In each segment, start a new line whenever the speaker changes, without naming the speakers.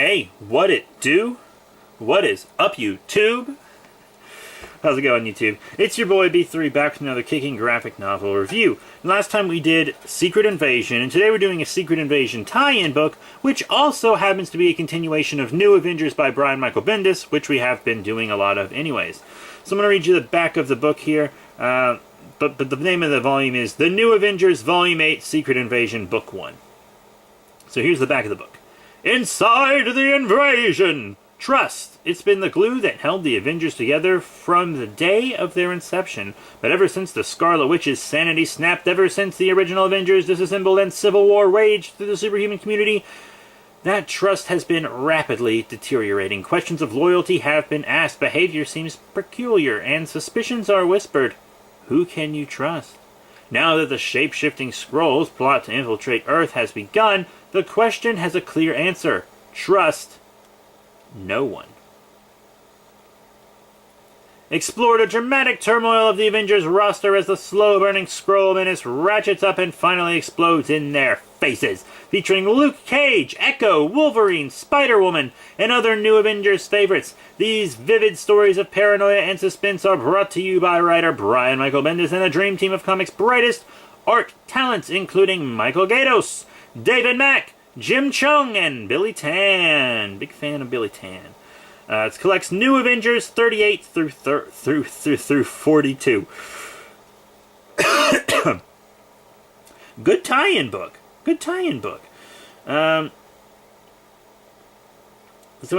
Hey, what it do? What is up, YouTube? How's it going, YouTube? It's your boy B3 back with another kicking graphic novel review. Last time we did Secret Invasion, and today we're doing a Secret Invasion tie-in book, which also happens to be a continuation of New Avengers by Brian Michael Bendis, which we have been doing a lot of anyways. So I'm going to read you the back of the book here, but the name of the volume is The New Avengers Volume 8 Secret Invasion Book 1. So here's the back of the book. Inside the invasion! Trust. It's been the glue that held the Avengers together from the day of their inception. But ever since the Scarlet Witch's sanity snapped, ever since the original Avengers disassembled and civil war raged through the superhuman community, that trust has been rapidly deteriorating. Questions of loyalty have been asked, behavior seems peculiar, and suspicions are whispered. Who can you trust? Now that the shape-shifting Skrulls plot to infiltrate Earth has begun, the question has a clear answer. Trust no one. Explore the dramatic turmoil of the Avengers roster as the slow-burning Skrull menace ratchets up and finally explodes in their faces. Featuring Luke Cage, Echo, Wolverine, Spider-Woman, and other New Avengers favorites. These vivid stories of paranoia and suspense are brought to you by writer Brian Michael Bendis and a dream team of comics' brightest art talents, including Michael Gaydos, David Mack, Jim Chung, and Billy Tan. Big fan of Billy Tan. It collects New Avengers 38 through 42. Good tie-in book. Good tie-in book. So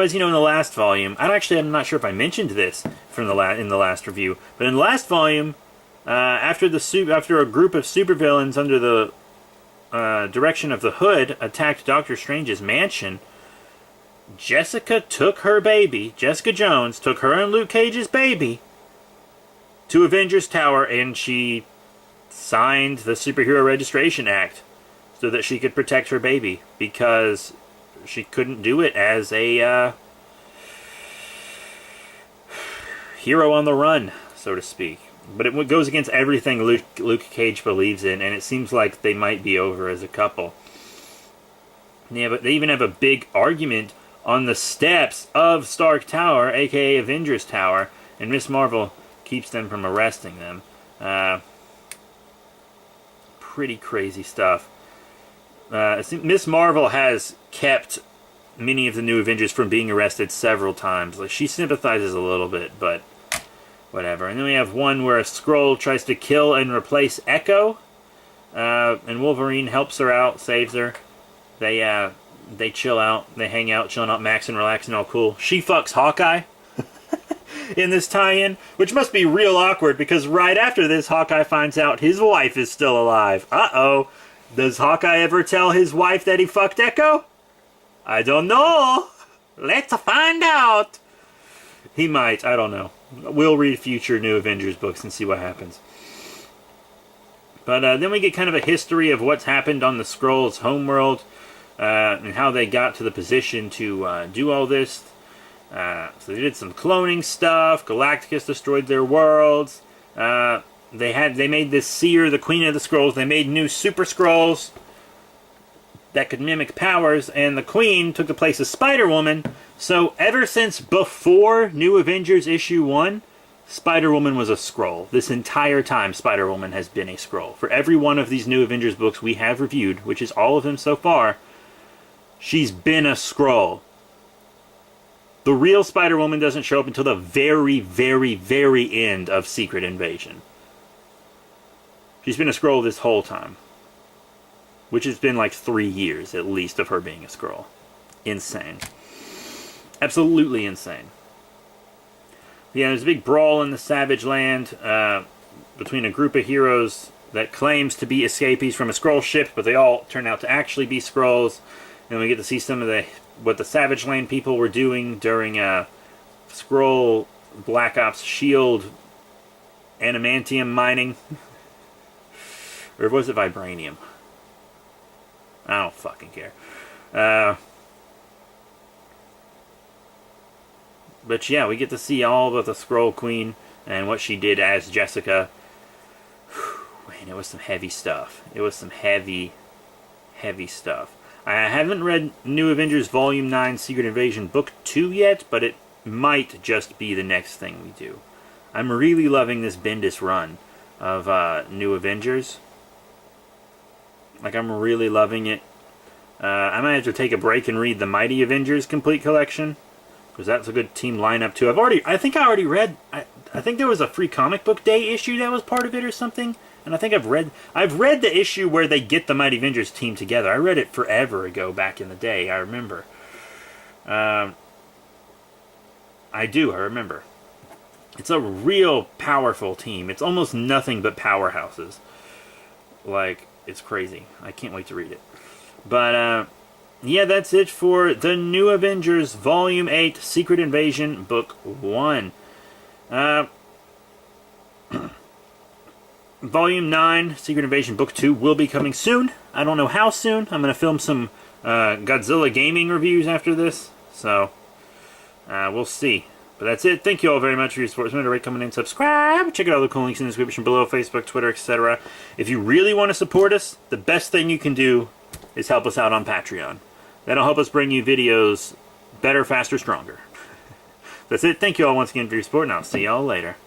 as you know, in the last volume, I'm not sure if I mentioned this in the last review, but in the last volume, after a group of supervillains under the direction of the Hood attacked Doctor Strange's mansion, Jessica Jones took her and Luke Cage's baby to Avengers Tower, and she signed the Superhero Registration Act so that she could protect her baby, because she couldn't do it as a hero on the run, so to speak. But it goes against everything Luke Cage believes in, and it seems like they might be over as a couple. Yeah, but they even have a big argument on the steps of Stark Tower, aka Avengers Tower, and Miss Marvel keeps them from arresting them. Pretty crazy stuff. Miss Marvel has kept many of the New Avengers from being arrested several times. Like, she sympathizes a little bit, but whatever. And then we have one where a Skrull tries to kill and replace Echo, and Wolverine helps her out, saves her. They chill out, they hang out, chilling out, maxing, relaxing, all cool. She fucks Hawkeye in this tie-in, which must be real awkward, because right after this, Hawkeye finds out his wife is still alive. Uh-oh. Does Hawkeye ever tell his wife that he fucked Echo? I don't know. Let's find out. He might, I don't know. We'll read future New Avengers books and see what happens. But then we get kind of a history of what's happened on the Skrulls' homeworld, and how they got to the position to do all this. So they did some cloning stuff. Galacticus destroyed their worlds. They made this Seer, the Queen of the Skrulls. They made new Super Skrulls that could mimic powers, and the Queen took the place of Spider-Woman. So ever since before New Avengers issue 1, Spider-Woman was a Skrull. This entire time, Spider-Woman has been a Skrull. For every one of these New Avengers books we have reviewed, which is all of them so far, she's been a Skrull. The real Spider-Woman doesn't show up until the very, very, very end of Secret Invasion. She's been a Skrull this whole time. Which has been like 3 years, at least, of her being a Skrull. Insane. Absolutely insane. Yeah, there's a big brawl in the Savage Land between a group of heroes that claims to be escapees from a Skrull ship, but they all turn out to actually be Skrulls. And we get to see some of what the Savage Land people were doing during Skrull Black Ops Shield adamantium mining. Or was it vibranium? I don't fucking care. But yeah, we get to see all of the Skrull Queen and what she did as Jessica. Man, it was some heavy stuff. It was some heavy, heavy stuff. I haven't read New Avengers Volume 9 Secret Invasion Book 2 yet, but it might just be the next thing we do. I'm really loving this Bendis run of New Avengers. Like, I'm really loving it. I might have to take a break and read the Mighty Avengers Complete Collection, because that's a good team lineup too. I think I already read. I think there was a free comic book day issue that was part of it or something. And I think I've read the issue where they get the Mighty Avengers team together. I read it forever ago, back in the day. I remember. I remember. It's a real powerful team. It's almost nothing but powerhouses. Like, it's crazy. I can't wait to read it. But, yeah, that's it for the New Avengers Volume 8 Secret Invasion Book 1. Volume 9 Secret Invasion Book 2 will be coming soon. I don't know how soon. I'm going to film some Godzilla gaming reviews after this. So, we'll see. But that's it. Thank you all very much for your support. Remember to rate, comment, and subscribe. Check out all the cool links in the description below. Facebook, Twitter, etc. If you really want to support us, the best thing you can do is help us out on Patreon. That'll help us bring you videos better, faster, stronger. That's it. Thank you all once again for your support, and I'll see y'all later.